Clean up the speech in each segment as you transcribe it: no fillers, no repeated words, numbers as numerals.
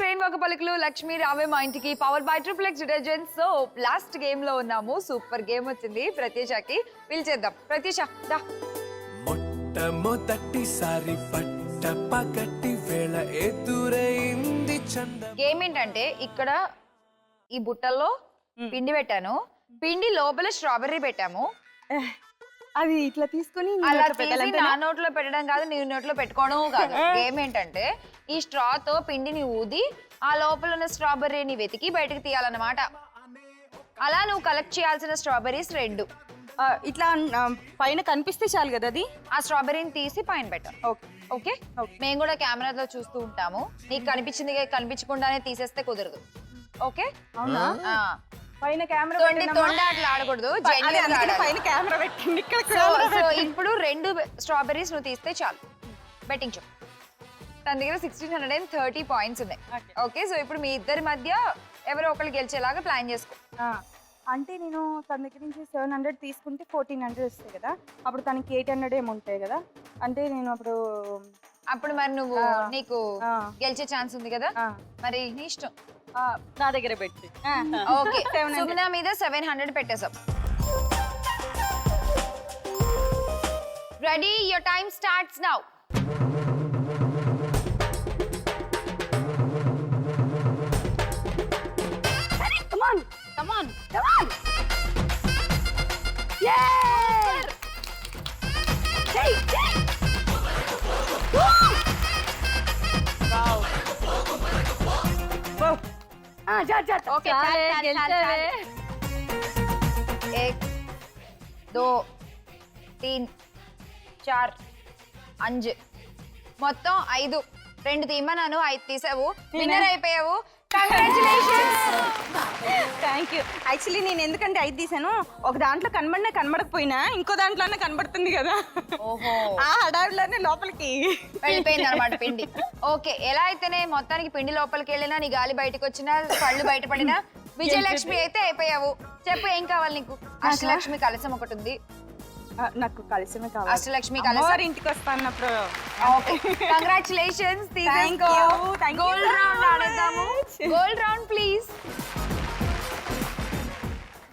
Crane ఒక పలుకులు లక్ష్మి రావే మా ఇంటికి power by triplex detergent. So last game లో ఉన్నాము. సూపర్ గేమ్ వచ్చింది. ప్రత్యూషకి పిలిచేద్దాం. ప్రత్యూష దా. మొట్టమొదటిసారి పట్ట పగటి వేళ ఎదురైంది చంద. గేమ్ ఏంటంటే ఇక్కడ ఈ బుట్టల్లో పిండి పెట్టాను. పిండి లోపల స్ట్రాబెర్రీ పెట్టాము. అది ఇట్లా తీసుకొని అలా తీసి నా నోట్లో పెట్టడం కాదు, నీ నోట్లో పెట్టుకోవడం కాదు. గేమ్ ఏంటంటే ఈ స్ట్రాతో పిండిని ఊది ఆ లోపల ఉన్న స్ట్రాబెర్రీని వెతికి బయటకు తీయాలన్నమాట. అలా నువ్వు కలెక్ట్ చేయాల్సిన స్ట్రాబెర్రీస్ 2. ఇట్లా పైన కనిపిస్తే చాలు కదా అది. ఆ స్ట్రాబెర్రీని తీసి పైన పెట్టాం. ఓకే, మేము కూడా కెమెరాలో చూస్తూ ఉంటాము. నీకు కనిపించింది కనిపించకుండానే తీసేస్తే కుదరదు. ఓకే, అవునా? పైన కెమెరా తొండ అట్లా ఆడకూడదు. పైన కెమెరా పెట్టింది. సో ఇప్పుడు 2 స్ట్రాబెర్రీస్ నువ్వు తీస్తే చాలు. బెట్టింగ్ చెప్పు. తన దగ్గర 1630 పాయింట్స్ ఉన్నాయి. ఓకే, సో ఇప్పుడు మీ ఇద్దరి మధ్య ఎవరో ఒకళ్ళు గెలిచేలాగా ప్లాన్ చేసుకో. అంటే నేను తన దగ్గర నుంచి 700 తీసుకుంటే 1400 వస్తాయి కదా. అప్పుడు తనకి 800 ఏమి ఉంటాయి కదా. అంటే నేను అప్పుడు మరి నువ్వు నీకు గెలిచే ఛాన్స్ ఉంది కదా. మరి నీ ఇష్టం. నా దగ్గర పెట్టి ఓకే, సుమన మీద 700 పెట్టేసాం. Ready, your time starts now. Come on, come on, come on. Yeah! Hey, hey! Woo! Wow. Wow. जा. Okay, चल. 1 2 3 4 5 మొత్తం 5. 2 తీయమన్నాను, 5 తీసావు. విన్నర్ అయిపోయావు. కంగ్రాచులేషన్స్. Thank you. యాక్చువల్లీ నేను ఎందుకంటే 5 తీసాను, ఒక దాంట్లో కనబడకపోయినా ఇంకో దాంట్లోనే కనబడుతుంది కదా. ఓహో, ఆ హడావిలోనే లోపలికి వెళ్ళిపోయింది అనమాట పిండి. ఓకే, ఎలా అయితేనే మొత్తానికి పిండి లోపలికి వెళ్ళినా, నీ గాలి బయటకు వచ్చినా, పళ్ళు బయటపడినా విజయలక్ష్మి అయితే అయిపోయావు. చెప్పు, ఏం కావాలి నీకు? అష్టలక్ష్మి కలశం ఒకటి ఉంది. నాకు కలిసమే కావాలి. అష్టలక్ష్మి కలశం ఇంటికి వస్తాన్నప్పుడు. Okay, congratulations. గోల్డ్ రౌండ్ ఆడేద్దాము. Gold round please.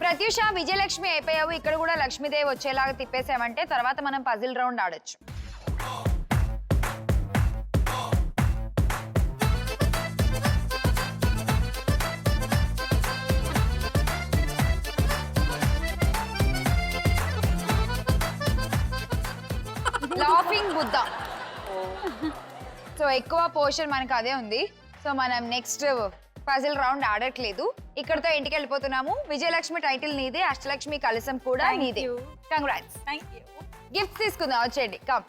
Pratyusha, Vijayalakshmi అయిపోయావు. ఇక్కడ కూడా లక్ష్మీదేవి వచ్చేలాగా తిప్పేసామంటే తర్వాత మనం పజిల్ రౌండ్ ఆడొచ్చు. లాఫింగ్ బుద్ధ. సో ఎక్కువ పోర్షన్ మనకు అదే ఉంది. సో మనం నెక్స్ట్ పజిల్ రౌండ్ ఆడట్లేదు. ఇక్కడతో ఇంటికి వెళ్ళిపోతున్నాము. విజయలక్ష్మి టైటిల్ నీదే, అష్టలక్ష్మి కలశం కూడా నీదే. కంగ్రాట్స్. గిఫ్ట్స్ తీసుకుందాం, వచ్చేయండి. కమ్.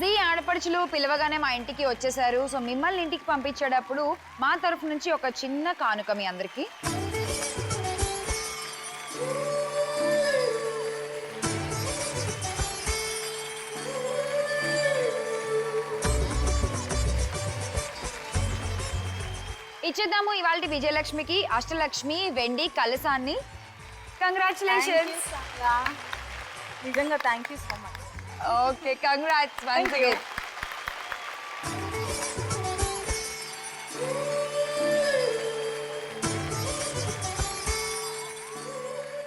జీ ఆడపడుచులు పిలవగానే మా ఇంటికి వచ్చేసారు. సో మిమ్మల్ని ఇంటికి పంపించేటప్పుడు మా తరఫు నుంచి ఒక చిన్న కానుక మీ అందరికి. ఇచ్చేద్దాము ఇవాళ విజయలక్ష్మికి అష్టలక్ష్మి వెండి కలశాన్ని. కంగ్రాచులేషన్స్. నిజంగా thank you so much. Okay, congrats once again.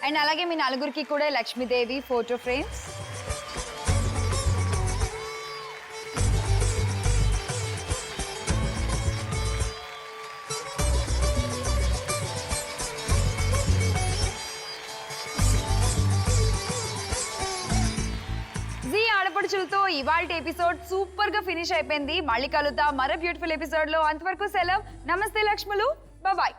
And అలాగే మీ నలుగురికి కూడా లక్ష్మీదేవి ఫోటో ఫ్రేమ్స్. ఆడపడుచులతో ఇవాళ ఎపిసోడ్ సూపర్ గా ఫినిష్ అయిపోయింది. మళ్ళీ కలుద్దాం మరో బ్యూటిఫుల్ ఎపిసోడ్ లో. అంతవరకు సెలవు. నమస్తే లక్ష్ములు. బాయ్.